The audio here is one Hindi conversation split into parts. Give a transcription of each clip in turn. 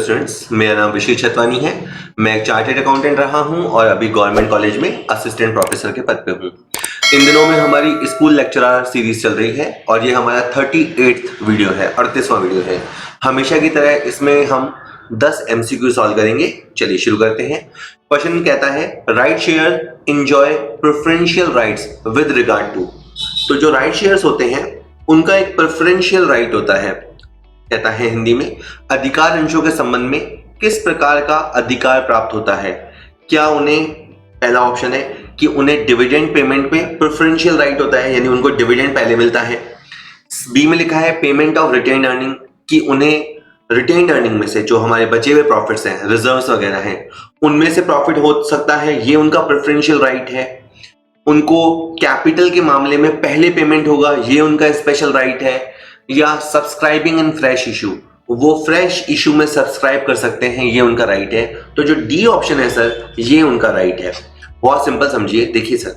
स्टूडेंट्स, मेरा नाम ऋषि छतवानी है। मैं एक चार्टर्ड अकाउंटेंट रहा हूं और अभी गवर्नमेंट कॉलेज में असिस्टेंट प्रोफेसर के पद पे हूं। इन दिनों में हमारी स्कूल लेक्चरर सीरीज चल रही है और ये हमारा 38वां वीडियो है, 38वां वीडियो है। हमेशा की तरह इसमें हम 10 MCQ सॉल्व करेंगे। चलिए शुरू करते हैं। क्वेश्चन कहता है right share enjoy preferential rights with regard to. तो जो राइट शेयर्स होते हैं उनका एक प्रेफरेंशियल राइट होता है। कहता है हिंदी में अधिकार अंशों के संबंध में किस प्रकार का अधिकार प्राप्त होता है। क्या उन्हें, पहला ऑप्शन है कि उन्हें डिविडेंड पेमेंट में प्रेफरेंशियल राइट होता है, यानी उनको डिविडेंड पहले मिलता है। बी में लिखा है पेमेंट ऑफ रिटेन्ड अर्निंग, कि उन्हें रिटेन्ड अर्निंग में से जो हमारे बचे हुए प्रॉफिट्स हैं, रिजर्व्स वगैरह हैं, उनमें से प्रॉफिट हो सकता है, ये उनका प्रेफरेंशियल राइट है। उनको कैपिटल के मामले में पहले पेमेंट होगा, ये उनका स्पेशल राइट है। या सब्सक्राइबिंग इन फ्रेश इशू, वो फ्रेश इशू में सब्सक्राइब कर सकते हैं, ये उनका राइट है। तो जो डी ऑप्शन है सर, ये उनका राइट है। बहुत सिंपल समझिए। देखिए सर,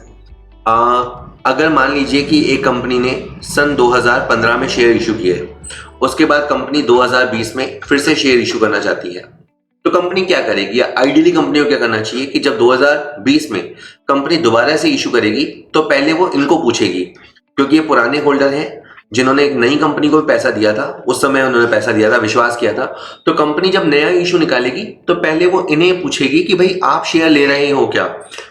अगर मान लीजिए कि एक कंपनी ने सन 2015 में शेयर इशू किए, उसके बाद कंपनी 2020 में फिर से शेयर इशू करना चाहती है, तो कंपनी क्या करेगी, या आइडियली कंपनी को क्या करना चाहिए कि जब 2020 में कंपनी दोबारा से इशू करेगी तो पहले वो इनको पूछेगी, क्योंकि ये पुराने होल्डर हैं जिन्होंने एक नई कंपनी को पैसा दिया था, उस समय उन्होंने पैसा दिया था, विश्वास किया था। तो कंपनी जब नया इशू निकालेगी तो पहले वो इन्हें पूछेगी कि भाई आप शेयर ले रहे हो क्या,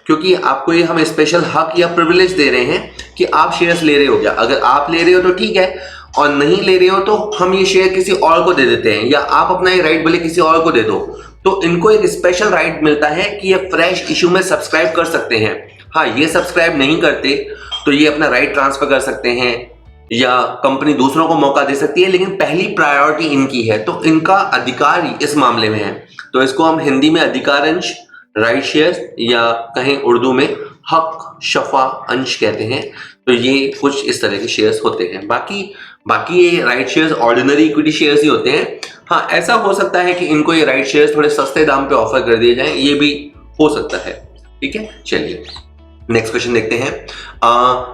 क्योंकि आपको ये हम स्पेशल हक या प्रिविलेज दे रहे हैं कि आप शेयर्स ले रहे हो क्या। अगर आप ले रहे हो तो ठीक है, और नहीं ले रहे हो तो हम ये शेयर किसी और को दे देते हैं, या आप अपना ये राइट भले किसी और को दे दो। तो इनको एक स्पेशल राइट मिलता है कि ये फ्रेश इशू में सब्सक्राइब कर सकते हैं। हाँ, ये सब्सक्राइब नहीं करते तो ये अपना राइट ट्रांसफर कर सकते हैं या कंपनी दूसरों को मौका दे सकती है, लेकिन पहली प्रायोरिटी इनकी है, तो इनका अधिकार इस मामले में है। तो इसको हम हिंदी में अधिकार अंश, राइट शेयर्स, या कहें उर्दू में हक शफा अंश कहते हैं। तो ये कुछ इस तरह के शेयर्स होते हैं। बाकी ये right shares ordinary equity shares ही होते हैं। हाँ, ऐसा हो सकता है कि इनको ये राइट शेयर्स थोड़े सस्ते दाम पे ऑफर कर दिए जाएं, ये भी हो सकता है। ठीक है, चलिए नेक्स्ट क्वेश्चन देखते हैं।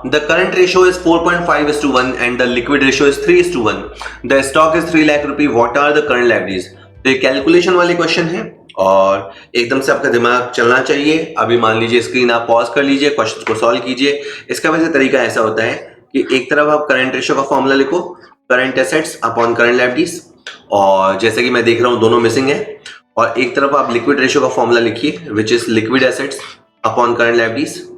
The current ratio is 4.5:1 and the liquid ratio is 3:1। The stock is 3 lakh रुपए। What are the current liabilities. तो ये कैलकुलेशन वाले क्वेश्चन है और एकदम से आपका दिमाग चलना चाहिए। अभी मान लीजिए स्क्रीन आप पॉज कर लीजिए, क्वेश्चन को सॉल्व कीजिए। इसका वैसे तरीका ऐसा होता है कि एक तरफ आप करंट रेशियो का फॉर्मूला लिखो, current assets upon current liabilities, और जैसे कि मैं देख रहा हूं दोनों मिसिंग है। और एक तरफ आप लिक्विड रेशियो का फॉर्मूला लिखिए, which is liquid assets upon current liabilities.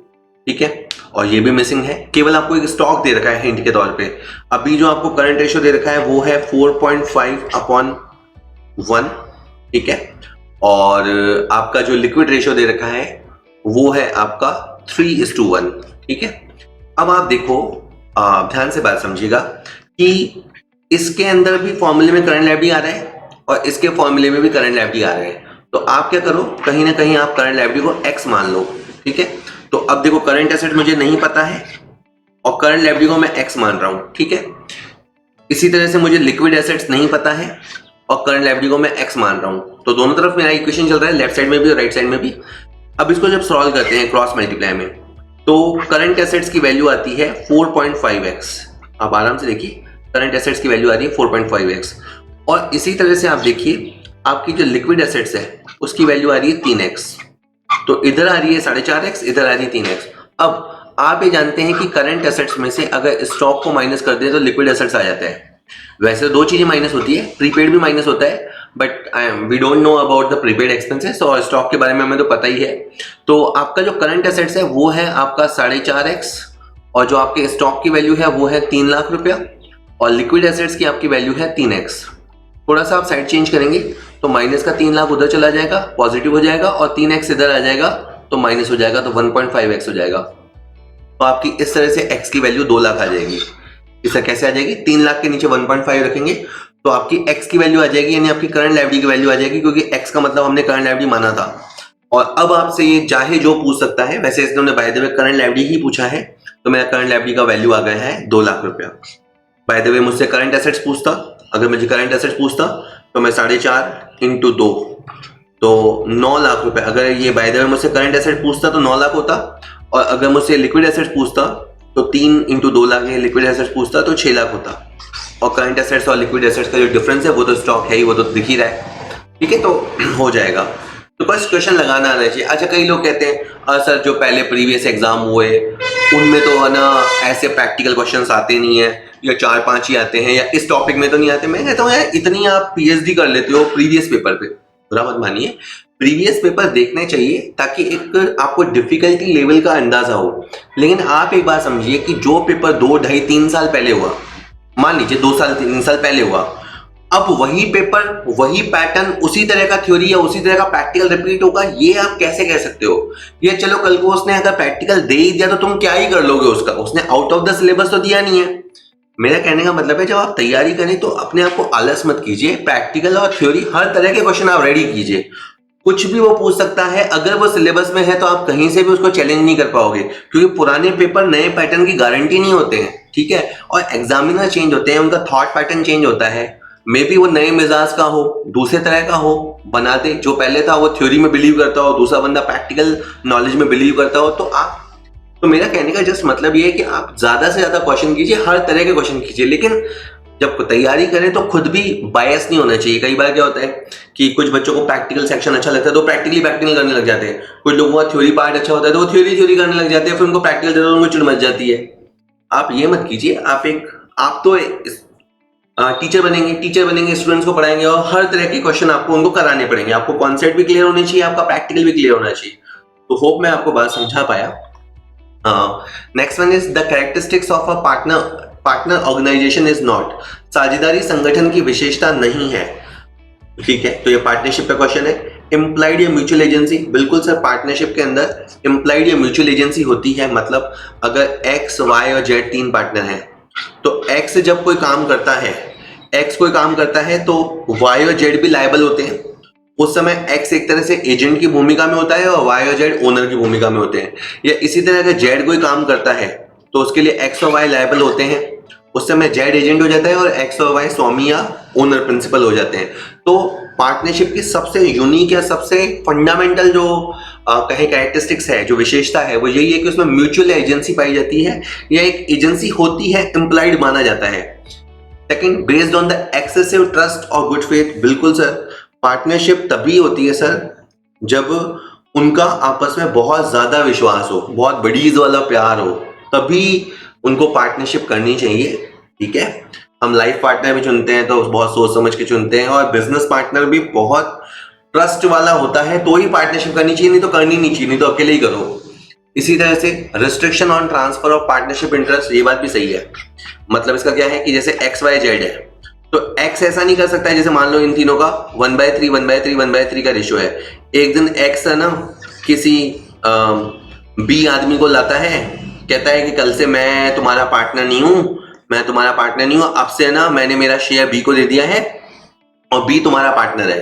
ठीक है, और ये भी मिसिंग है। केवल आपको एक स्टॉक दे रखा है हिंट के तौर पे। अभी जो आपको करंट रेशियो दे रखा है वो है 4.5/1। ठीक है, और आपका जो लिक्विड रेशियो दे रखा है वो है आपका 3:1। ठीक है, अब आप देखो, ध्यान से बात समझिएगा कि इसके अंदर भी फॉर्मूले में करंट लायबिलिटी आ रहा है और इसके फॉर्मूले में भी करंट लायबिलिटी आ रहा है। तो आप क्या करो, कहीं ना कहीं आप करंट लायबिलिटी को एक्स मान लो। ठीक है, तो अब देखो करंट एसेट मुझे नहीं पता है और करंट लायबिलिटी को मैं एक्स मान रहा हूं। ठीक है, इसी तरह से मुझे लिक्विड एसेट्स नहीं पता है और करंट लायबिलिटी को मैं एक्स मान रहा हूं। तो दोनों तरफ मेरा इक्वेशन चल रहा है, लेफ्ट साइड में भी और राइट साइड में भी। अब इसको जब सॉल्व करते हैं क्रॉस मल्टीप्लाई में, तो करंट एसेट्स की वैल्यू आती है 4.5x। आप आराम से देखिए, करंट एसेट्स की वैल्यू आ रही है 4.5x। और इसी तरह से आप देखिए आपकी जो लिक्विड एसेट्स है उसकी वैल्यू आ रही है 3x। तो इधर आ रही है 4.5x, इधर आ रही है 3x। अब आप ये जानते हैं कि करंट एसेट्स में से अगर स्टॉक को माइनस कर दे तो लिक्विड एसेट्स आ जाता है। वैसे दो चीजें माइनस होती है, प्रीपेड भी माइनस होता है, but we don't know about the prepaid expenses, और स्टॉक के बारे में हमें तो पता ही है। तो आपका जो करंट एसेट्स है वो है आपका 4.5x, और जो आपके स्टॉक की वैल्यू है वो है 3 लाख रुपया, और लिक्विड एसेट्स की आपकी वैल्यू है 3x। थोड़ा सा आप साइड चेंज करेंगे तो माइनस का 3 लाख उधर चला जाएगा, पॉजिटिव हो जाएगा, और 3x इधर आ जाएगा तो माइनस हो जाएगा, तो 1.5x हो जाएगा। तो आपकी इस तरह से x की वैल्यू 2 लाख आ जाएगी। इससे कैसे आ जाएगी, 3 लाख के नीचे 1.5 रखेंगे तो आपकी x की वैल्यू आ जाएगी, यानी आपकी करंट लायबिलिटी की वैल्यू आ जाएगी, क्योंकि x का मतलब हमने करंट लायबिलिटी माना था। और अब आपसे ये चाहे जो पूछ सकता है, वैसे इसने by the way current liability ही पूछा है, तो मेरा करंट लायबिलिटी का वैल्यू आ गया है 2 लाख रुपया। बाय द वे मुझसे करंट एसेट्स पूछता, अगर मुझे करंट एसेट्स पूछता तो मैं 4.5 × 2 तो 9 लाख रुपए। अगर ये बाय द वे मुझसे करंट एसेट पूछता तो 9 लाख होता, और अगर मुझसे लिक्विड एसेट्स पूछता तो 3 × 2 लाख, लिक्विड एसेट्स पूछता तो 6 लाख होता। और करंट एसेट्स और लिक्विड एसेट्स का जो डिफरेंस है वो तो स्टॉक है ही, वो तो दिख ही रहा है। ठीक है, तो हो जाएगा। तो बस क्वेश्चन लगाना आना चाहिए। अच्छा, कई लोग कहते हैं सर जो पहले प्रीवियस एग्जाम हुए उनमें तो है ना ऐसे प्रैक्टिकल क्वेश्चंस आते नहीं है, या 4-5 ही आते हैं, या इस टॉपिक में तो नहीं आते। मैं कहता हूँ यार इतनी आप पीएचडी कर लेते हो प्रीवियस पेपर पे, बुरा मत मानिए, प्रीवियस पेपर देखने चाहिए ताकि एक आपको डिफिकल्टी लेवल का अंदाजा हो। लेकिन आप एक बात समझिए कि जो पेपर 2, ढाई, 3 साल पहले हुआ, मान लीजिए 2 साल 3 साल पहले हुआ, अब वही पेपर, वही पैटर्न, उसी तरह का थ्योरी या उसी तरह का प्रैक्टिकल रिपीट होगा, ये आप कैसे कह सकते हो? ये चलो कल को उसने अगर प्रैक्टिकल दे ही दिया तो तुम क्या ही कर लोगे उसका, उसने आउट ऑफ द सिलेबस तो दिया नहीं है। मेरा कहने का मतलब है जब आप तैयारी करें तो अपने आप को आलस मत कीजिए, प्रैक्टिकल और थ्योरी हर तरह के क्वेश्चन आप रेडी कीजिए। कुछ भी वो पूछ सकता है, अगर वो सिलेबस में है तो आप कहीं से भी उसको चैलेंज नहीं कर पाओगे, क्योंकि पुराने पेपर नए पैटर्न की गारंटी नहीं होते हैं, ठीक है। और एग्जामिनर चेंज होते हैं, उनका थॉट पैटर्न चेंज होता है, मे बी वो नए मिजाज का हो, दूसरे तरह का हो, बना दे। जो पहले था वो थ्योरी में बिलीव करता हो, दूसरा बंदा प्रैक्टिकल नॉलेज में बिलीव करता हो, तो मेरा कहने का जस्ट मतलब ये है कि आप ज्यादा से ज्यादा क्वेश्चन कीजिए, हर तरह के क्वेश्चन कीजिए, लेकिन जब तैयारी करें तो खुद भी बायस नहीं होना चाहिए। कई बार क्या होता है कि कुछ बच्चों को प्रैक्टिकल सेक्शन अच्छा लगता है तो प्रैक्टिकल करने लग जाते हैं, कुछ लोगों का थ्योरी पार्ट अच्छा होता है तो वो थ्योरी करने लग जाते हैं, फिर उनको प्रैक्टिकल दे दो उनको चिढ़ मच जाती है। आप ये मत कीजिए। आप तो टीचर बनेंगे, स्टूडेंट्स को पढ़ाएंगे और हर तरह के क्वेश्चन आपको उनको कराने पड़ेंगे। आपको कॉन्सेप्ट भी क्लियर होनी चाहिए, आपका प्रैक्टिकल भी क्लियर होना चाहिए। तो होप मैं आपको बात समझा पाया। Next one is the characteristics of a partner organisation is not, साझेदारी संगठन की विशेषता नहीं है, ठीक है। तो ये पार्टनरशिप का क्वेश्चन है। इम्प्लाइड या म्यूचुअल एजेंसी, बिल्कुल सर, पार्टनरशिप के अंदर इम्प्लाइड या म्यूचुअल एजेंसी होती है। मतलब अगर एक्स, वाई और जेड 3 पार्टनर हैं तो एक्स जब कोई काम करता है तो वाई और जेड भी लायबल होते हैं। उस समय एक्स एक तरह से एजेंट की भूमिका में होता है और वाई और जेड ओनर की भूमिका में होते हैं। या इसी तरह अगर जेड कोई काम करता है तो उसके लिए एक्स और वाई लायबल होते हैं, उस समय जेड एजेंट हो जाता है और एक्स और वाई स्वामी या ओनर प्रिंसिपल हो जाते हैं। तो पार्टनरशिप की सबसे यूनिक या सबसे फंडामेंटल जो कहे कैरेक्टरिस्टिक्स है, जो विशेषता है, वो यही है कि उसमें म्यूचुअल एजेंसी पाई जाती है या एक एजेंसी होती है, इम्प्लाइड माना जाता है। Second, based on the excessive trust और गुड फेथ, बिल्कुल सर, पार्टनरशिप तभी होती है सर जब उनका आपस में बहुत ज्यादा विश्वास हो, बहुत बड़ीज वाला प्यार हो, तभी उनको पार्टनरशिप करनी चाहिए, ठीक है। हम लाइफ पार्टनर भी चुनते हैं तो बहुत सोच समझ के चुनते हैं, और बिजनेस पार्टनर भी बहुत ट्रस्ट वाला होता है तो ही पार्टनरशिप करनी चाहिए, नहीं तो करनी नहीं चाहिए, नहीं तो अकेले ही करो। इसी तरह से restriction on transfer of partnership interest, ये बात भी सही है। मतलब इसका क्या है कि जैसे एक्स वाई जेड है तो एक्स ऐसा नहीं कर सकता है, जैसे मान लो इन तीनों का 1/3 1/3 1/3 का रेशियो है। एक दिन एक्स है ना किसी बी आदमी को लाता है, कहता है कि कल से मैं तुम्हारा पार्टनर नहीं हूं, अब से ना मैंने मेरा शेयर बी को दे दिया है और बी तुम्हारा पार्टनर है।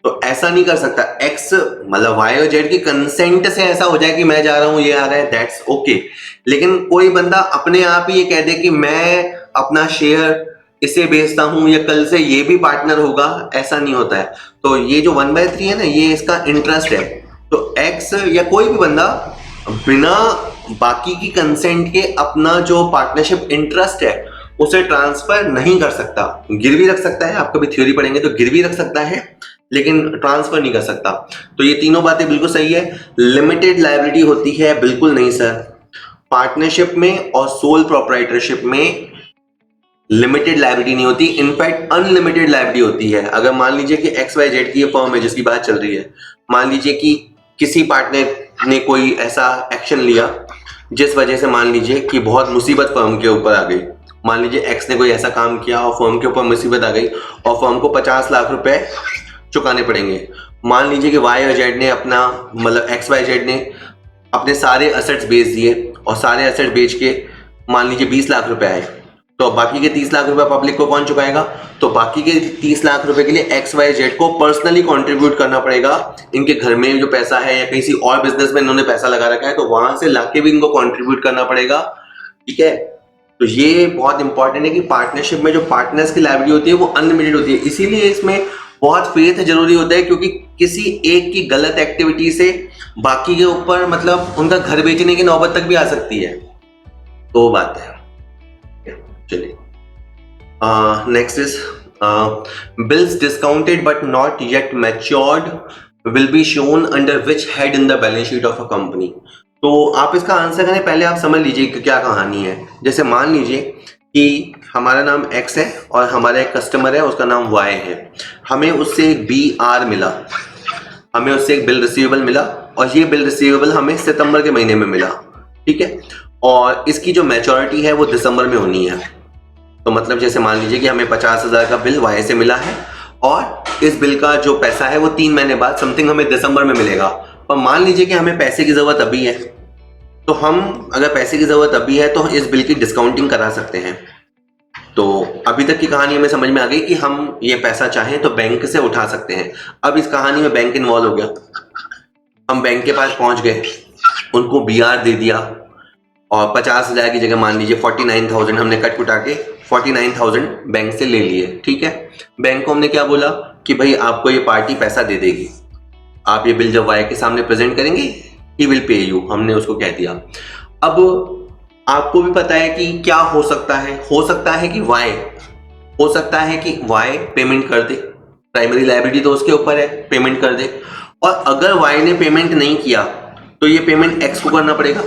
तो ऐसा नहीं कर सकता। एक्स मतलब वाई और जेड की कंसेंट से ऐसा हो जाए कि मैं जा रहा हूं, ये आ रहा है, दैट्स ओके। लेकिन कोई बंदा अपने आप ही ये कह दे कि मैं अपना शेयर इसे बेचता हूं या कल से ये भी पार्टनर होगा, ऐसा नहीं होता है। तो ये जो 1/3 है ना, ये इसका इंटरेस्ट है। तो एक्स या कोई भी बंदा बिना बाकी की कंसेंट के अपना जो पार्टनरशिप इंटरेस्ट है उसे ट्रांसफर नहीं कर सकता। गिरवी रख सकता है, आप कभी थ्योरी पढ़ेंगे तो गिरवी रख सकता है, लेकिन ट्रांसफर नहीं कर सकता। तो ये तीनों बातें बिल्कुल सही है। लिमिटेड लायबिलिटी होती है, बिल्कुल नहीं सर। पार्टनरशिप में और सोल प्रोप्राइटरशिप में लिमिटेड लायबिलिटी नहीं होती, इनफैक्ट अनलिमिटेड लायबिलिटी होती है। अगर मान लीजिए कि एक्स वाई जेड की ये फर्म है जिसकी बात चल रही है, मान लीजिए कि किसी पार्टनर ने कोई ऐसा एक्शन लिया जिस वजह से मान लीजिए कि बहुत मुसीबत फर्म के ऊपर आ गई। मान लीजिए एक्स ने कोई ऐसा काम किया और फर्म के ऊपर मुसीबत आ गई और फर्म को 50 लाख रुपए चुकाने पड़ेंगे। मान लीजिए कि वाई और जेड ने अपना मतलब एक्स वाई जेड ने अपने सारे असेट्स बेच दिए और सारे असेट बेच के मान लीजिए 20 लाख रुपए आए, तो बाकी के 30 लाख रुपए पब्लिक को कौन चुकाएगा? तो बाकी के 30 लाख रुपए के लिए एक्स वाई जेड को पर्सनली कंट्रीब्यूट करना पड़ेगा। इनके घर में जो पैसा है या किसी और बिजनेस में इन्होंने पैसा लगा रखा है तो वहां से लाके भी इनको कंट्रीब्यूट करना पड़ेगा, ठीक है। तो ये बहुत इंपॉर्टेंट है कि पार्टनरशिप में जो पार्टनर्स की लायबिलिटी होती है वो अनलिमिटेड होती है। इसीलिए इसमें बहुत फेथ जरूरी होता है, क्योंकि किसी एक की गलत एक्टिविटी से बाकी के ऊपर मतलब उनका घर बेचने की नौबत तक भी आ सकती है। तो बात है। चलिए next is bills discounted but not yet matured will be shown under which head in the balance sheet of a company. तो आप इसका आंसर करें पहले आप समझ लीजिए कि क्या कहानी है। जैसे मान लीजिए कि हमारा नाम एक्स है और हमारा एक कस्टमर है उसका नाम वाई है, हमें उससे एक बी आर मिला, हमें उससे एक बिल रिसीवेबल मिला और ये बिल रिसीवेबल हमें सितंबर के महीने में मिला, ठीक है, और इसकी जो मैच्योरिटी है वो दिसंबर में होनी है। तो मतलब जैसे मान लीजिए कि हमें 50,000 का बिल वाई से मिला है और इस बिल का जो पैसा है वो 3 महीने बाद समथिंग हमें दिसंबर में मिलेगा। पर मान लीजिए कि हमें पैसे की जरूरत अभी है, तो हम अगर पैसे की जरूरत अभी है तो इस बिल की डिस्काउंटिंग करा सकते हैं। तो अभी तक की कहानी हमें समझ में आ गई कि हम ये पैसा चाहें तो बैंक से उठा सकते हैं। अब इस कहानी में बैंक इन्वॉल्व हो गया, हम बैंक के पास पहुंच गए, उनको बीआर दे दिया और 50,000 की जगह मान लीजिए 49,000 हमने कट कुटा के 49,000 बैंक से ले लिए, ठीक है। बैंक को हमने क्या बोला कि भाई आपको ये पार्टी पैसा दे देगी, आप ये बिल जब वाई के सामने प्रेजेंट करेंगे ही विल पे यू, हमने उसको कह दिया। अब आपको भी पता है कि क्या हो सकता है कि वाई पेमेंट कर दे, प्राइमरी लायबिलिटी तो उसके ऊपर है, पेमेंट कर दे, और अगर वाई ने पेमेंट नहीं किया तो ये पेमेंट एक्स को करना पड़ेगा।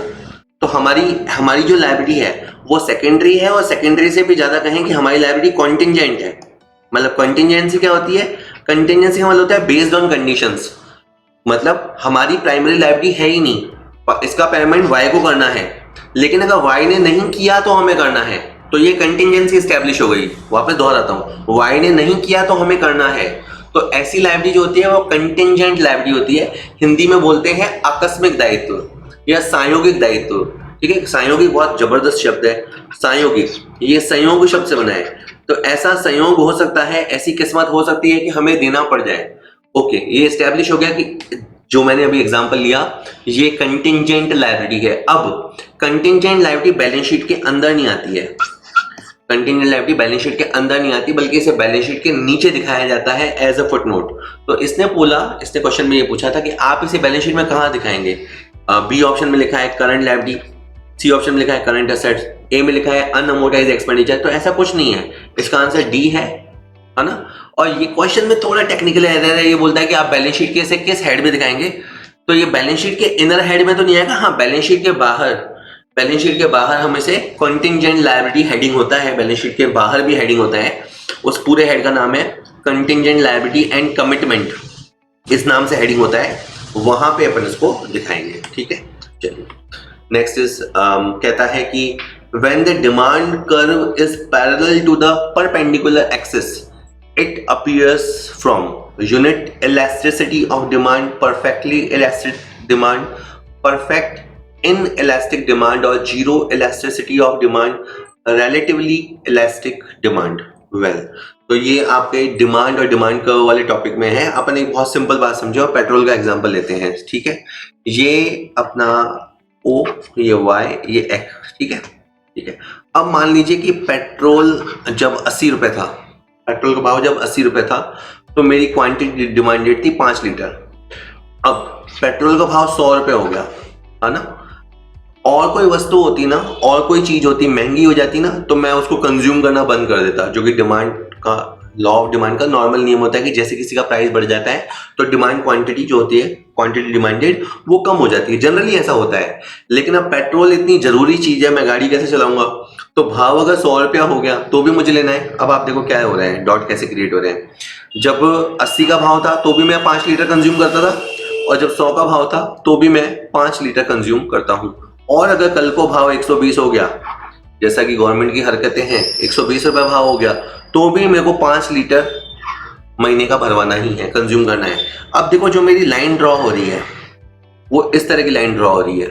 तो हमारी जो लायबिलिटी है वो सेकेंडरी है, और सेकेंडरी से भी ज्यादा कहें कि हमारी लायबिलिटी कॉन्टिंजेंट है। मतलब कॉन्टिंजेंसी क्या होती है? कंटिजेंसी का मतलब होता है बेस्ड ऑन कंडीशंस, मतलब हमारी प्राइमरी लायबिलिटी है ही नहीं, इसका पेमेंट वाई को करना है, लेकिन अगर वाई ने नहीं किया तो हमें करना है, तो ये कंटिजेंसी एस्टैब्लिश हो गई। वापस दोहराता हूं, वाई ने नहीं किया तो हमें करना है, तो ऐसी लायबिलिटी जो होती है वो कंटिजेंट लायबिलिटी होती है। हिंदी में बोलते हैं आकस्मिक दायित्व या संयोगिक दायित्व, ठीक है। संयोगिक बहुत जबरदस्त शब्द है, संयोगिक, ये संयोग शब्द से बना है। तो ऐसा संयोग हो सकता है, ऐसी किस्मत हो सकती है कि हमें देना पड़ जाए। ओके, ये एस्टैब्लिश हो गया कि जो मैंने अभी एग्जांपल लिया ये कंटिजेंट लायबिलिटी है। अब कंटिजेंट लायबिलिटी बैलेंस शीट के अंदर नहीं आती है, कंटिजेंट लायबिलिटी बैलेंस शीट के अंदर नहीं आती, बल्कि इसे बैलेंस शीट के नीचे दिखाया जाता है एज अ फुटनोट। तो इसने क्वेश्चन में ये पूछा था कि आप इसे बैलेंस शीट में कहां दिखाएंगे। बी ऑप्शन में लिखा है करंट लायबिलिटी, सी ऑप्शन में लिखा है करंट एसेट्स, ए में लिखा है अनअमोर्टाइज्ड एक्सपेंडिचर। तो ऐसा कुछ नहीं है, इसका आंसर डी है ना। और ये क्वेश्चन में थोड़ा टेक्निकल एरर है, ये बोलता है कि आप बैलेंस शीट के किस हेड में दिखाएंगे। तो ये बैलेंस शीट के इनर हेड में तो नहीं आएगा, हाँ बैलेंस शीट के बाहर हम इसे कंटिजेंट लायबिलिटी हेडिंग होता है, बैलेंस शीट के बाहर भी हेडिंग होता है, उस पूरे हेड का नाम है कंटिजेंट लायबिलिटी एंड कमिटमेंट, इस नाम से हेडिंग होता है, वहां पे अपन इसको दिखाएंगे, ठीक है। चलिए नेक्स्ट इज कहता है कि when the demand curve is parallel to the perpendicular axis it appears from unit elasticity of demand, perfectly elastic demand, perfect inelastic demand और zero elasticity of demand, relatively elastic demand। well, तो ये आपके डिमांड और डिमांड कर्व वाले टॉपिक में है। अपन एक बहुत सिंपल बात समझो, पेट्रोल का एग्जांपल लेते हैं, ठीक है। ये अपना O, ये Y, ये X, ठीक है। अब मान लीजिए कि पेट्रोल जब 80 रुपए था, पेट्रोल का भाव जब 80 रुपए था, तो मेरी क्वांटिटी डिमांडेड थी 5 लीटर। अब पेट्रोल का भाव 100 रुपए हो गया, है ना। और कोई वस्तु होती ना, और कोई चीज होती महंगी हो जाती ना, तो मैं उसको कंज्यूम करना बंद कर देता, जो कि डिमांड का लॉ ऑफ डिमांड का नॉर्मल नियम होता है कि जैसे किसी का प्राइस बढ़ जाता है तो डिमांड क्वांटिटी जो होती है, क्वांटिटी डिमांडेड, वो कम हो जाती है, जनरली ऐसा होता है। लेकिन अब पेट्रोल इतनी जरूरी चीज है, मैं गाड़ी कैसे चलाऊंगा, तो भाव अगर 100 रुपया हो गया तो भी मुझे लेना है। अब आप देखो क्या हो रहा है, डॉट कैसे क्रिएट हो रहे हैं। जब 80 का भाव था तो भी मैं 5 लीटर कंज्यूम करता था, और जब 100 का भाव था तो भी मैं 5 लीटर कंज्यूम करता हूं। और अगर कल को भाव 120 हो गया, जैसा कि गवर्नमेंट की हरकतें हैं, 120 रुपया भाव हो गया, तो भी मेरे को 5 लीटर महीने का भरवाना ही है, कंज्यूम करना है। अब देखो जो मेरी लाइन ड्रॉ हो रही है वो इस तरह की लाइन ड्रॉ हो रही है,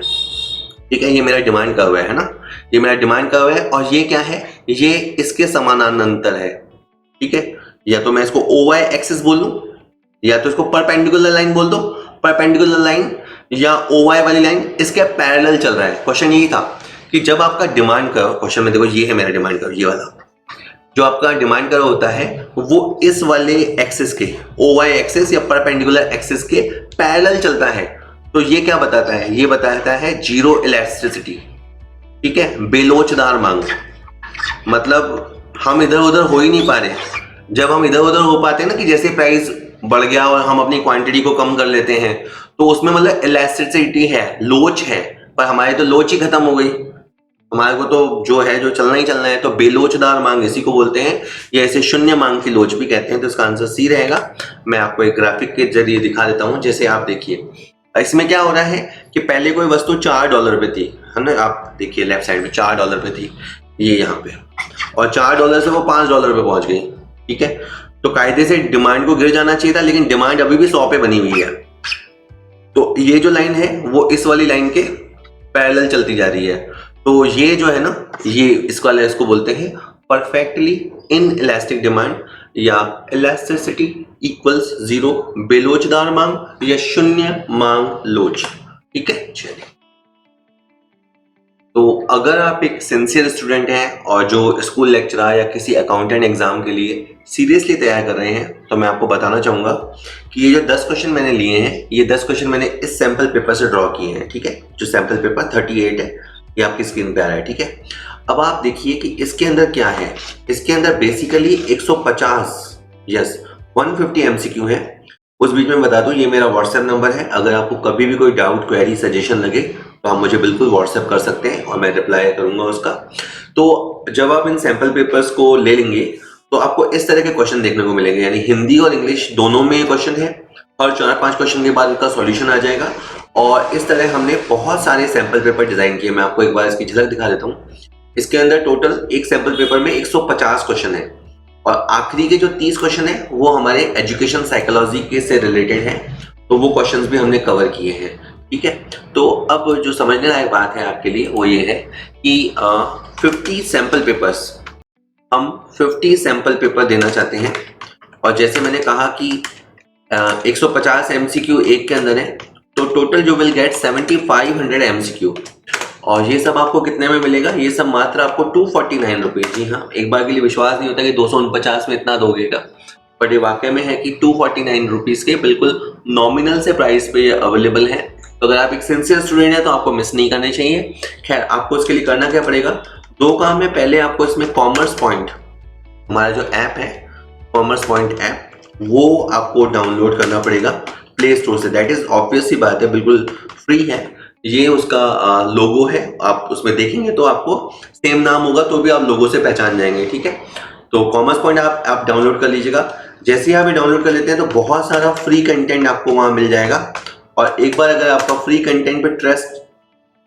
ठीक है। ये मेरा डिमांड कर्व है ना, ये मेरा डिमांड कर्व है, और ये क्या है, ये इसके समानांतर है, ठीक है। या तो मैं इसको OY एक्सिस बोल दूं, या तो इसको परपेंडिकुलर लाइन बोल दो, परपेंडिकुलर लाइन या OY वाली लाइन इसके पैरेलल चल रहा है। क्वेश्चन यही था कि जब आपका डिमांड कर्व, क्वेश्चन में देखो ये है मेरा डिमांड कर्व, ये वाला जो आपका डिमांड कर्व होता है वो इस वाले एक्सिस के, OY एक्सिस या परपेंडिकुलर एक्सिस के पैरेलल चलता है। तो ये क्या बताता है, ये बताता है जीरो इलास्टिसिटी, ठीक है, बेलोचदार मांग। मतलब हम इधर उधर हो ही नहीं पा रहे, जब हम इधर उधर हो पाते हैं ना कि जैसे प्राइस बढ़ गया और हम अपनी क्वांटिटी को कम कर लेते हैं, तो उसमें मतलब इलास्टिसिटी है, लोच है, पर हमारी तो लोच ही खत्म हो गई। हमारे को तो जो है जो चलना ही चलना है, तो बेलोचदार मांग इसी को बोलते हैं, या इसे शून्य मांग की लोच भी कहते हैं। तो इसका आंसर सी रहेगा। मैं आपको एक ग्राफिक के जरिए दिखा देता हूं। जैसे आप देखिए, इसमें क्या हो रहा है कि पहले कोई वस्तु $4 पे थी, है ना, आप देखिए लेफ्ट साइड में $4 पे थी, ये यहाँ पे, और $4 से वो $5 पे पहुंच गई। ठीक है, तो कायदे से डिमांड को गिर जाना चाहिए था, लेकिन डिमांड अभी भी 100 पे बनी हुई है। तो ये जो लाइन है वो इस वाली लाइन के पैरेलल चलती जा रही है। तो ये जो है ना, ये इसको बोलते हैं परफेक्टली इन इलास्टिक डिमांड, या इलास्टिसिटी इक्वल्स 0, बेलोचदार मांग या शून्य मांग लोच। ठीक है, चलिए। तो अगर आप एक सिंसियर स्टूडेंट हैं और जो स्कूल लेक्चरर या किसी अकाउंटेंट एग्जाम के लिए सीरियसली तैयार कर रहे हैं, तो मैं आपको बताना चाहूंगा कि ये जो 10 क्वेश्चन मैंने लिए हैं, ये 10 क्वेश्चन मैंने इस सैंपल पेपर से ड्रॉ किए हैं। ठीक है, जो सैंपल पेपर 38 है, ये आपकी स्क्रीन पे आ रहा है। ठीक है, अब आप देखिए कि इसके अंदर क्या है। इसके अंदर बेसिकली 150 एमसीक्यू है। उस बीच में बता दूं, ये मेरा व्हाट्सएप नंबर है। अगर आपको कभी भी कोई डाउट, क्वेरी, सजेशन लगे तो आप मुझे बिल्कुल व्हाट्सएप कर सकते हैं और मैं रिप्लाई करूंगा उसका। तो जब आप इन सैंपल पेपर्स को ले लेंगे तो आपको इस तरह के क्वेश्चन देखने को मिलेंगे, यानी हिंदी और इंग्लिश दोनों में क्वेश्चन है, और 4-5 क्वेश्चन के बाद इनका सॉल्यूशन आ जाएगा। और इस तरह हमने बहुत सारे सैंपल पेपर डिजाइन किए। मैं आपको एक बार इसकी झलक दिखा देता हूँ। इसके अंदर टोटल एक सैंपल पेपर में 150 क्वेश्चन है, और आखिरी के जो 30 क्वेश्चन है वो हमारे एजुकेशन साइकोलॉजी के से रिलेटेड है। तो वो क्वेश्चंस भी हमने कवर किए हैं। ठीक है, तो अब जो समझने लायक बात है आपके लिए वो ये है कि 50 सैंपल पेपर्स, हम 50 सैंपल पेपर देना चाहते हैं। और जैसे मैंने कहा कि 150 एमसीक्यू एक के अंदर है, तो टोटल जो विल गेट 7500 एमसीक्यू। और ये सब आपको कितने में मिलेगा? ये सब मात्र आपको 249 रुपीज। जी हाँ, एक बार के लिए विश्वास नहीं होता कि 249 में इतना दोगेगा, बट ये वाकई में है कि 249 रुपीज के बिल्कुल नॉमिनल से प्राइस पे अवेलेबल है। तो अगर आप एक सिंसियर स्टूडेंट है तो आपको मिस नहीं करने चाहिए। खैर, आपको इसके लिए करना क्या पड़ेगा? 2 काम है। पहले आपको इसमें कॉमर्स पॉइंट, हमारा जो ऐप है कॉमर्स पॉइंट ऐप, वो आपको डाउनलोड करना पड़ेगा प्ले स्टोर से। दैट इज ऑब्वियस सी बात है, बिल्कुल फ्री है। ये उसका लोगो है, आप उसमें देखेंगे तो आपको सेम नाम होगा तो भी आप लोगो से पहचान जाएंगे। ठीक है, तो कॉमर्स पॉइंट आप डाउनलोड कर लीजिएगा। जैसे ही आप ये डाउनलोड कर लेते हैं तो बहुत सारा फ्री कंटेंट आपको वहां मिल जाएगा। और एक बार अगर आपका फ्री कंटेंट पे ट्रस्ट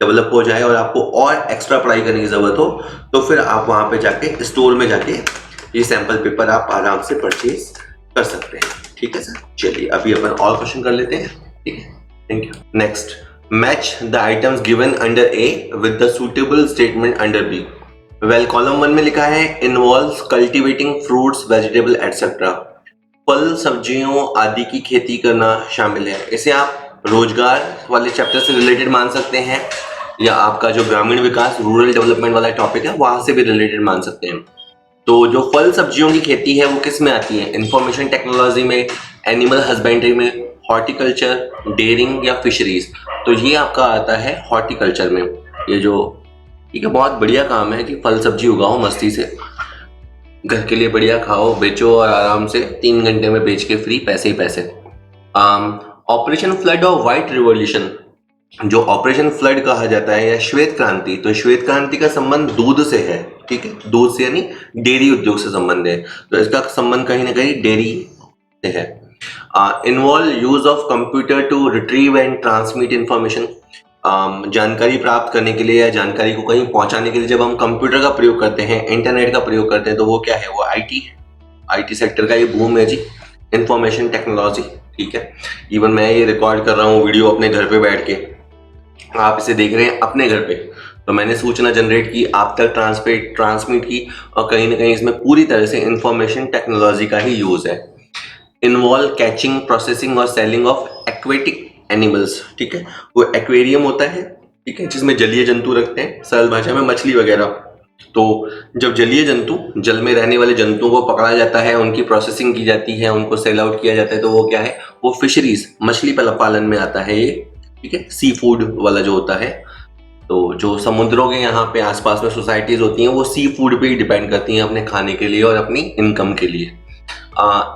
डेवलप हो जाए और आपको और एक्स्ट्रा पढ़ाई करने की जरूरत हो, तो फिर आप वहां पे जाके स्टोर में जाके ये सैंपल पेपर आप आराम से परचेज कर सकते हैं। ठीक है सर, चलिए अभी अपन और क्वेश्चन कर लेते हैं। ठीक है, thank you. Next, match the items given under A with the suitable statement under B. Well, column 1 में लिखा है involves cultivating fruits, vegetable etcetera. फल, सब्जियों आदि की खेती करना शामिल है। इसे आप रोजगार वाले चैप्टर से रिलेटेड मान सकते हैं, या आपका जो ग्रामीण विकास, रूरल डेवलपमेंट वाला टॉपिक है वहां से भी रिलेटेड मान सकते हैं। तो जो फल सब्जियों की खेती है वो किस में आती है? इंफॉर्मेशन टेक्नोलॉजी में, एनिमल हस्बेंड्री में, हॉर्टिकल्चर, डेयरिंग या फिशरीज। तो ये आपका आता है हॉर्टिकल्चर में। ये जो ठीक है, बहुत बढ़िया काम है कि फल सब्जी उगाओ मस्ती से, घर के लिए बढ़िया खाओ, बेचो और आराम से 3 घंटे में बेच के फ्री, पैसे ही पैसे। ऑपरेशन फ्लड और व्हाइट रिवॉल्यूशन, जो ऑपरेशन फ्लड कहा जाता है या श्वेत क्रांति, तो श्वेत क्रांति का संबंध दूध से है। ठीक है, दूध से यानी डेयरी उद्योग से संबंध है, तो इसका संबंध कहीं ना कहीं डेयरी से है। Involve use of computer to retrieve and transmit information. जानकारी प्राप्त करने के लिए या जानकारी को कहीं पहुंचाने के लिए जब हम कंप्यूटर का प्रयोग करते हैं, इंटरनेट का प्रयोग करते हैं, तो वो क्या है? वो आईटी सेक्टर का ये बूम है जी, इंफॉर्मेशन टेक्नोलॉजी। ठीक है, इवन मैं ये रिकॉर्ड कर रहा हूँ वीडियो अपने घर पे बैठ के, आप इसे देख रहे हैं अपने घर पे, तो मैंने सूचना जनरेट की, आप तक ट्रांसमिट की, और कहीं ना कहीं इसमें पूरी तरह से इंफॉर्मेशन टेक्नोलॉजी का ही यूज है। इन्वॉल्व कैचिंग, प्रोसेसिंग और सेलिंग ऑफ एक्वेटिक एनिमल्स। ठीक है, वो एक्वेरियम होता है, ठीक है, जिसमें जलीय जंतु रखते हैं, सरल भाषा में मछली वगैरह। तो जब जलीय जंतु, जल में रहने वाले जंतुओं को पकड़ा जाता है, उनकी प्रोसेसिंग की जाती है, उनको सेल आउट किया जाता है, तो वो क्या है? वो फिशरीज, मछली पालन में आता है ये। ठीक है, सी फूड वाला जो होता है, तो जो समुद्रों के यहाँ पे आसपास में सोसाइटीज होती हैं वो सी फूड पे ही डिपेंड करती हैं अपने खाने के लिए और अपनी इनकम के लिए।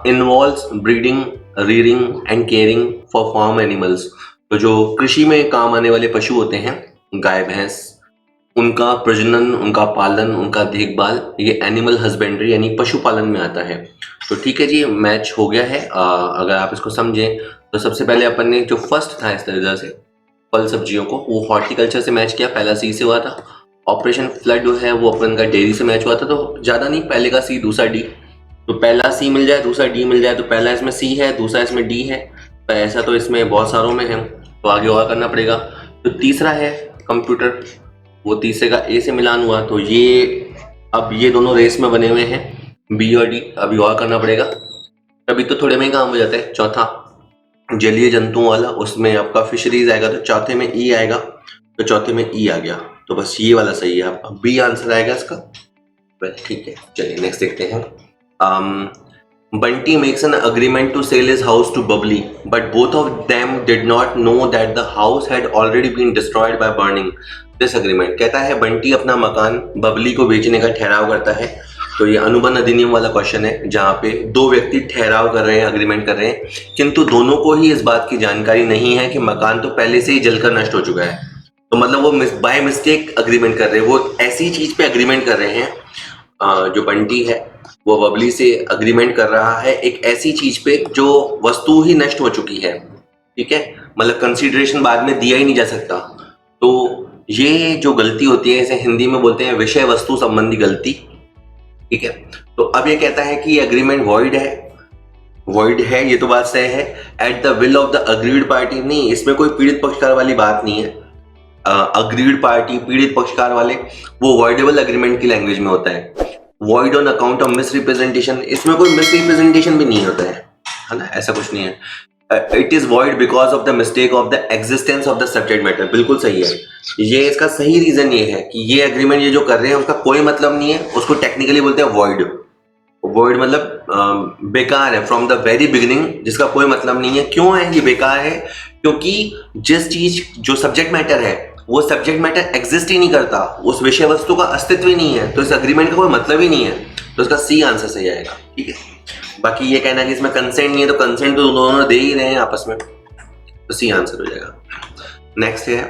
Involves breeding, rearing and caring for farm animals. तो जो कृषि में काम आने वाले पशु होते हैं, गाय भैंस, उनका प्रजनन, उनका पालन, उनका देखभाल, ये एनिमल हस्बेंड्री यानी पशुपालन में आता है। तो ठीक है जी, मैच हो गया है। अगर आप इसको समझें तो सबसे पहले अपन ने जो फर्स्ट था इस तरह से फल सब्जियों को, वो हॉर्टिकल्चर से मैच किया, पहला सी से हुआ था। ऑपरेशन फ्लड जो है वो अपन का डेयरी से मैच हुआ था, तो ज़्यादा नहीं, पहले का सी दूसरा डी। तो पहला सी मिल जाए दूसरा डी मिल जाए, तो पहला इसमें सी है दूसरा इसमें डी है, तो ऐसा तो इसमें बहुत सारों में है, तो आगे और करना पड़ेगा। तो तीसरा है कंप्यूटर, वो तीसरे का ए से मिलान हुआ, तो ये अब ये दोनों रेस में बने हुए हैं, बी और डी, अभी और करना पड़ेगा, तभी तो थोड़े में ही काम हो जाता है। चौथा जलीय जंतुओं वाला, उसमें आपका फिशरीज आएगा, तो चौथे में ई आएगा, तो चौथे में ई आ गया, तो बस ये वाला सही है आपका, बी आंसर आएगा इसका। बस ठीक है, चलिए नेक्स्ट देखते हैं। Bunty makes an agreement to sell his house to Bubbly, but both of them did not know that the house had already been destroyed by burning this agreement। कहता है बंटी अपना मकान बबली को बेचने का ठहराव करता है। तो ये अनुबंध अधिनियम वाला क्वेश्चन है, जहाँ पे दो व्यक्ति ठहराव कर रहे हैं, अग्रीमेंट कर रहे हैं, किंतु दोनों को ही इस बात की जानकारी नहीं है कि मकान तो पहले से ही जलकर नष्ट हो चुका है। तो मतलब वो बाय मिस्टेक अग्रीमेंट कर रहे हैं, वो ऐसी चीज पे अग्रीमेंट कर रहे हैं। जो बंटी है वो बबली से अग्रीमेंट कर रहा है एक ऐसी चीज पे जो वस्तु ही नष्ट हो चुकी है, ठीक है, मतलब कंसीडरेशन बाद में दिया ही नहीं जा सकता। तो ये जो गलती होती है, इसे हिंदी में बोलते हैं विषय वस्तु संबंधी गलती, ठीक है। तो अब ये कहता है कि ये अग्रीमेंट वॉइड है, ये तो बात सही है। At the will of the agreed party, नहीं, इसमें कोई पीड़ित पक्षकार वाली बात नहीं है। अग्रीड पार्टी, पीड़ित पक्षकार वाले, वो वॉइडेबल अग्रीमेंट की लैंग्वेज में होता है। Void on account of misrepresentation, इसमें कोई मिसरिप्रेजेंटेशन भी नहीं होता है ना, ऐसा कुछ नहीं है। It is void because of the mistake of the existence of the subject matter, बिल्कुल सही है। ये इसका सही रीजन ये है कि ये एग्रीमेंट ये जो कर रहे हैं उसका कोई मतलब नहीं है, उसको टेक्निकली बोलते हैं वॉइड। वॉइड मतलब बेकार है, फ्रॉम द वेरी बिगिनिंग, जिसका कोई मतलब नहीं है। क्यों है ये बेकार है? क्योंकि जिस चीज जो सब्जेक्ट मैटर है वो सब्जेक्ट मैटर एग्जिस्ट ही नहीं करता, उस विषय वस्तु का अस्तित्व ही नहीं है, तो इस अग्रीमेंट का कोई मतलब ही नहीं है, तो इसका सी आंसर सही आएगा, ठीक है। बाकी ये कहना कि इसमें कंसेंट नहीं है, तो कंसेंट तो दोनों दे ही रहे हैं आपस में, तो सी आंसर हो जाएगा। नेक्स्ट है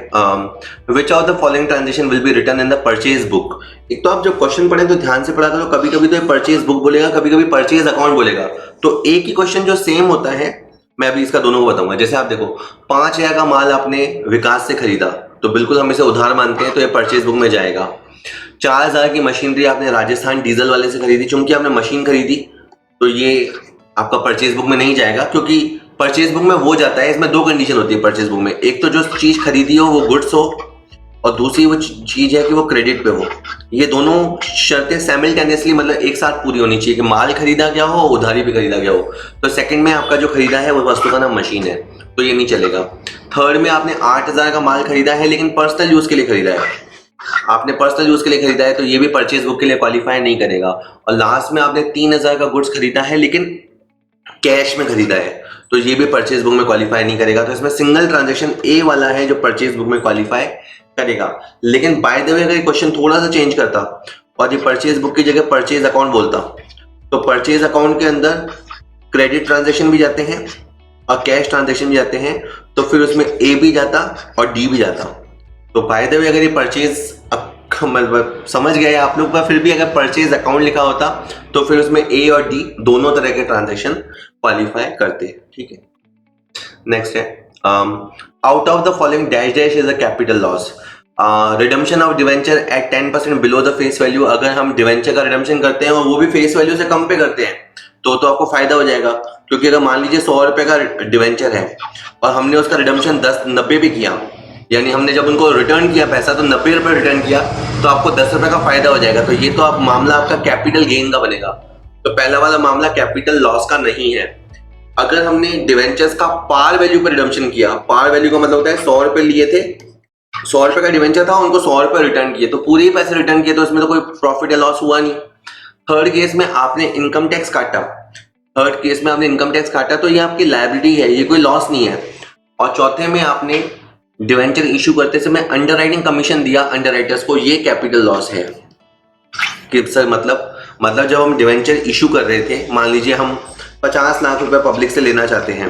which of the following transaction will be written in the purchase book. एक तो आप जब क्वेश्चन पढ़े तो ध्यान से पढ़ा था, तो कभी कभी तो परचेज बुक बोलेगा, कभी कभी परचेज अकाउंट बोलेगा, तो एक ही क्वेश्चन जो सेम होता है, मैं अभी इसका दोनों को बताऊंगा। जैसे आप देखो 5,000 का माल आपने विकास से खरीदा, तो बिल्कुल हम इसे उधार मानते हैं, तो ये परचेज बुक में जाएगा। 4,000 की मशीनरी आपने राजस्थान डीजल वाले से खरीदी, चूंकि आपने मशीन खरीदी, तो ये आपका परचेज बुक में नहीं जाएगा, क्योंकि परचेज बुक में वो जाता है, इसमें दो कंडीशन होती है परचेज बुक में, एक तो जो चीज खरीदी हो वो गुड्स हो, और दूसरी वो चीज है कि वो क्रेडिट पे हो। ये दोनों शर्तें साइमल्टेनियसली, मतलब एक साथ पूरी होनी चाहिए कि माल खरीदा गया हो, उधारी पे खरीदा गया हो। तो सेकंड में आपका जो खरीदा है वो वस्तु का नाम मशीन है, तो ये नहीं चलेगा। थर्ड में आपने 8,000 का माल खरीदा है, लेकिन पर्सनल यूज के लिए खरीदा है, आपने पर्सनल यूज के लिए खरीदा है, तो ये भी परचेज बुक के लिए क्वालिफाई नहीं करेगा। और लास्ट में आपने 3,000 का गुड्स खरीदा है, लेकिन कैश में खरीदा है, तो ये भी परचेज बुक में क्वालिफाई नहीं करेगा। तो इसमें सिंगल ट्रांजैक्शन ए वाला है जो परचेज बुक में क्वालिफाई करेगा। लेकिन बाय द वे अगर क्वेश्चन थोड़ा सा चेंज करता और ये परचेज बुक की जगह परचेज अकाउंट बोलता, तो परचेज अकाउंट के अंदर क्रेडिट ट्रांजैक्शन भी जाते हैं और कैश ट्रांजैक्शन भी जाते हैं, तो फिर उसमें ए भी जाता और डी भी जाता। तो बाय द वे अगर ये परचेज मतलब समझ गए आप लोग का, फिर भी अगर परचेज अकाउंट लिखा होता तो फिर उसमें ए और डी दोनों तरह के ट्रांजैक्शन क्वालिफाई करते, ठीक है। नेक्स्ट है out of the following dash dash is a capital loss. Redemption of debenture at 10% below the face value. अगर हम डिवेंचर का रिडम्पशन करते हैं और वो भी फेस वैल्यू से कम पे करते हैं तो आपको फायदा हो जाएगा, क्योंकि अगर मान लीजिए 100 रुपए का डिवेंचर है और हमने उसका रिडम्पशन 90 भी किया, यानी हमने जब उनको रिटर्न किया पैसा तो 90 रुपए रिटर्न किया, तो आपको 10 रुपए का फायदा हो जाएगा। तो ये तो आप मामला आपका कैपिटल गेन का बनेगा। तो पहला वाला मामला कैपिटल लॉस का नहीं है। अगर हमने डिवेंचर्स का पार वैल्यू पर रिडम्पशन किया, पार वैल्यू का मतलब होता है 100 रुपए लिए थे, 100 रुपए का डिवेंचर था, उनको 100 रुपए रिटर्न किए, तो पूरे ही पैसे रिटर्न किए, तो उसमें तो कोई प्रॉफिट या लॉस हुआ नहीं। थर्ड केस में आपने इनकम टैक्स काटा, तो ये आपकी लायबिलिटी है, ये कोई लॉस नहीं है। और चौथे में आपने डिवेंचर इशू करते समय अंडरराइटिंग कमीशन दिया अंडरराइटर्स को, ये कैपिटल लॉस है। कि सर मतलब मतलब जब हम डिवेंचर इशू कर रहे थे, मान लीजिए हम 50 लाख रुपए पब्लिक से लेना चाहते हैं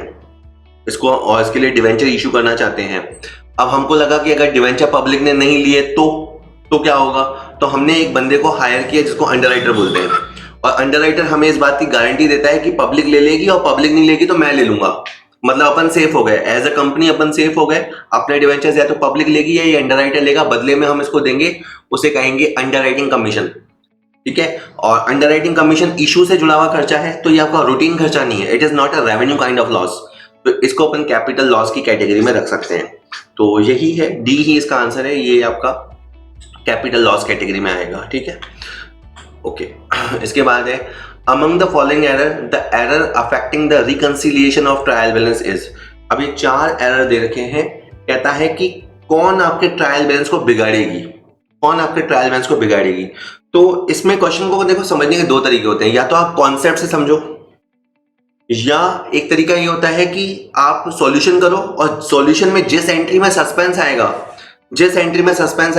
इसको, और इसके लिए डिवेंचर इशू करना चाहते हैं। अब हमको लगा कि अगर डिवेंचर पब्लिक ने नहीं लिए तो क्या होगा, तो हमने एक बंदे को हायर किया जिसको अंडरराइटर बोलते हैं, और अंडरराइटर हमें इस बात की गारंटी देता है कि पब्लिक ले लेगी और पब्लिक नहीं लेगी तो मैं ले लूंगा। मतलब अपन सेफ हो गए, एज अ कंपनी अपन सेफ हो गए। अपने डिवेंचर्स या तो पब्लिक लेगी या ये अंडरराइटर लेगा, बदले में हम इसको देंगे, उसे कहेंगे अंडरराइटिंग कमीशन। ठीक है, और अंडरराइटिंग कमीशन इशू से जुड़ा हुआ खर्चा है, तो ये आपका रूटीन खर्चा नहीं है, it is not a revenue kind of loss, तो इसको अपन कैपिटल लॉस की कैटेगरी में रख सकते हैं। तो यही है, डी ही इसका आंसर है, ये आपका कैपिटल लॉस कैटेगरी में आएगा। ठीक है, ओके। इसके बाद है among the following error the error affecting the reconciliation of trial balance is. अब ये 4 एरर दे रखे हैं, कहता है कि कौन आपके ट्रायल बैलेंस को बिगाड़ेगी, कौन आपके ट्रायल बैलेंस को बिगाड़ेगी। तो इसमें क्वेश्चन को देखो समझने के 2 तरीके होते हैं, या तो आप कॉन्सेप्ट से समझो, या एक तरीका ये होता है कि आप सॉल्यूशन करो और सॉल्यूशन में जिस एंट्री में सस्पेंस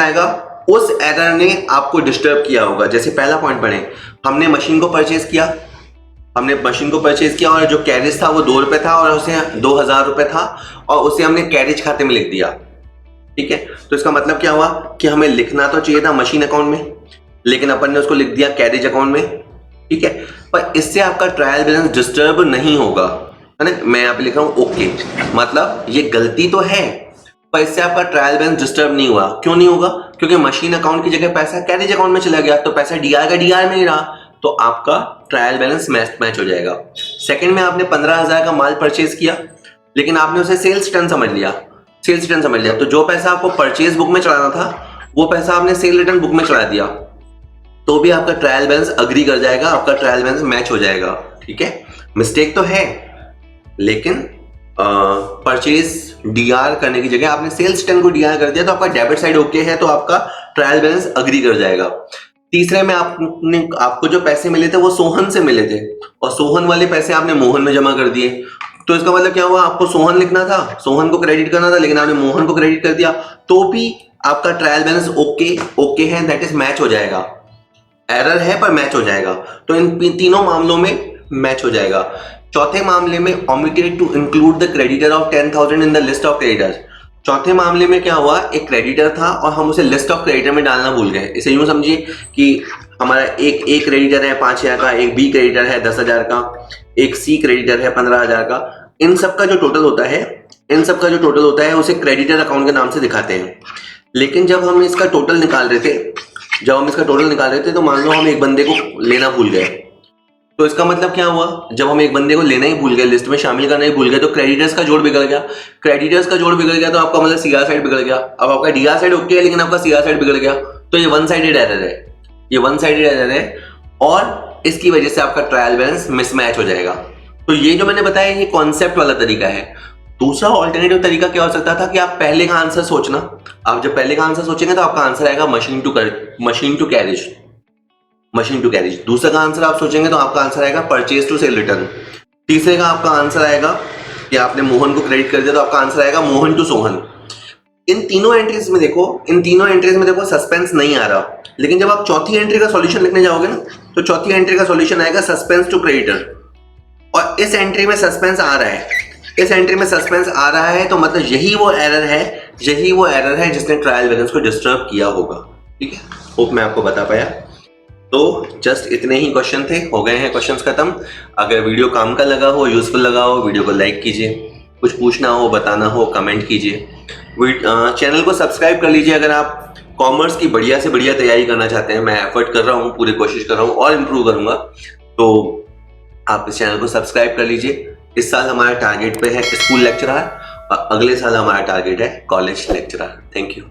आएगा उस एरर ने आपको डिस्टर्ब किया होगा। जैसे पहला पॉइंट पढ़ें, हमने मशीन को परचेज किया और जो कैरेज था वो 2 रुपए था और उसे 2000 रुपए था और उसे हमने कैरेज खाते में लिख दिया। ठीक है, तो इसका मतलब क्या हुआ कि हमें लिखना तो चाहिए था मशीन अकाउंट में, लेकिन अपन ने उसको लिख दिया कैरेज अकाउंट में। ठीक है, पर इससे आपका ट्रायल बैलेंस डिस्टर्ब नहीं होगा, है ना। मैं यहाँ पे लिख रहा हूँ ओके, मतलब ये गलती तो है पर इससे आपका ट्रायल बैलेंस डिस्टर्ब नहीं हुआ। क्यों नहीं होगा, क्योंकि मशीन अकाउंट की जगह पैसा कैरेज अकाउंट में चला गया, तो पैसा डीआर का डीआर में ही रहा, तो आपका ट्रायल बैलेंस मैच हो जाएगा। सेकंड में आपने 15,000 का माल परचेज किया, लेकिन आपने उसे सेल्स टर्न समझ लिया, तो जो पैसा आपको परचेज बुक में चढ़ाना था वो पैसा आपने सेल रिटर्न बुक में चढ़ा दिया, तो भी आपका ट्रायल बैलेंस अग्री कर जाएगा, आपका ट्रायल बैलेंस मैच हो जाएगा। ठीक है, मिस्टेक तो है, लेकिन परचेज डीआर करने की जगह आपने सेल्स टर्न को डीआर कर दिया, तो आपका डेबिट साइड ओके है, तो आपका ट्रायल बैलेंस अग्री कर जाएगा। तीसरे में आपको जो पैसे मिले थे वो सोहन से मिले थे और सोहन वाले पैसे आपने मोहन में जमा कर दिए, तो इसका मतलब क्या हुआ, आपको सोहन लिखना था, सोहन को क्रेडिट करना था, लेकिन आपने मोहन को क्रेडिट कर दिया, तो भी आपका ट्रायल बैलेंस ओके है, दैट इज मैच हो जाएगा। एरर है पर मैच हो जाएगा, तो इन तीनों मामलों में मैच हो जाएगा। चौथे मामले में omitted to include the creditor of 10,000 in the list of creditors। चौथे मामले में क्या हुआ, एक क्रेडिटर था और हम उसे लिस्ट ऑफ क्रेडिटर में डालना भूल गए। इसे यूं समझिए कि हमारा एक क्रेडिटर है 5,000 का, एक बी क्रेडिटर है 10,000 का, एक सी क्रेडिटर है 15,000 का। इन सब का जो टोटल होता है उसे क्रेडिटर अकाउंट के नाम से दिखाते हैं। लेकिन जब हम इसका टोटल निकाल रहे थे तो मान लो हम एक बंदे को लेना भूल गए, तो इसका मतलब क्या हुआ, जब हम एक बंदे को लेना ही भूल गए, लिस्ट में शामिल करना ही भूल गए, तो क्रेडिटर्स का जोड़ बिगड़ गया। तो आपका मतलब सीआर साइड बिगड़ गया। अब आपका डीआर साइड ओके है, लेकिन आपका सीआर साइड बिगड़ गया, तो ये वन साइडेड एरर है, और इसकी वजह से आपका ट्रायल बैलेंस मिसमैच हो जाएगा। तो ये जो मैंने बताया ये कॉन्सेप्ट वाला तरीका है। दूसरा ऑल्टरनेटिव तरीका क्या हो सकता था कि आप पहले का आंसर सोचना। आप जब पहले का आंसर सोचेंगे तो आपका आंसर आएगा मशीन टू कैरेज। दूसरे का आंसर आप सोचेंगे तो आपका आंसर आएगा परचेज टू सेल रिटर्न। तीसरे का आपका आंसर आएगा कि आपने मोहन को क्रेडिट कर दिया, तो आपका आंसर आएगा मोहन टू सोहन। इन तीनों एंट्रीज में देखो सस्पेंस नहीं आ रहा, लेकिन जब आप चौथी एंट्री का सॉल्यूशन लिखने जाओगे ना, तो चौथी एंट्री का सॉल्यूशन आएगा सस्पेंस टू क्रेडिटर, और इस एंट्री में सस्पेंस आ रहा है, तो मतलब यही वो एरर है जिसने ट्रायल बैलेंस को डिस्टर्ब किया होगा। ठीक है, होप मैं आपको बता पाया। तो जस्ट इतने ही क्वेश्चन थे, हो गए हैं क्वेश्चंस खत्म। अगर वीडियो काम का लगा हो, यूजफुल लगा हो, वीडियो को लाइक कीजिए, कुछ पूछना हो, बताना हो, कमेंट कीजिए। चैनल को सब्सक्राइब कर लीजिए अगर आप कॉमर्स की बढ़िया से बढ़िया तैयारी करना चाहते हैं। मैं एफर्ट कर रहा हूँ, पूरी कोशिश कर रहा हूँ और इम्प्रूव करूंगा, तो आप इस चैनल को सब्सक्राइब कर लीजिए। इस साल हमारा टारगेट पे है स्कूल लेक्चरर और अगले साल हमारा टारगेट है कॉलेज लेक्चरर। Thank you.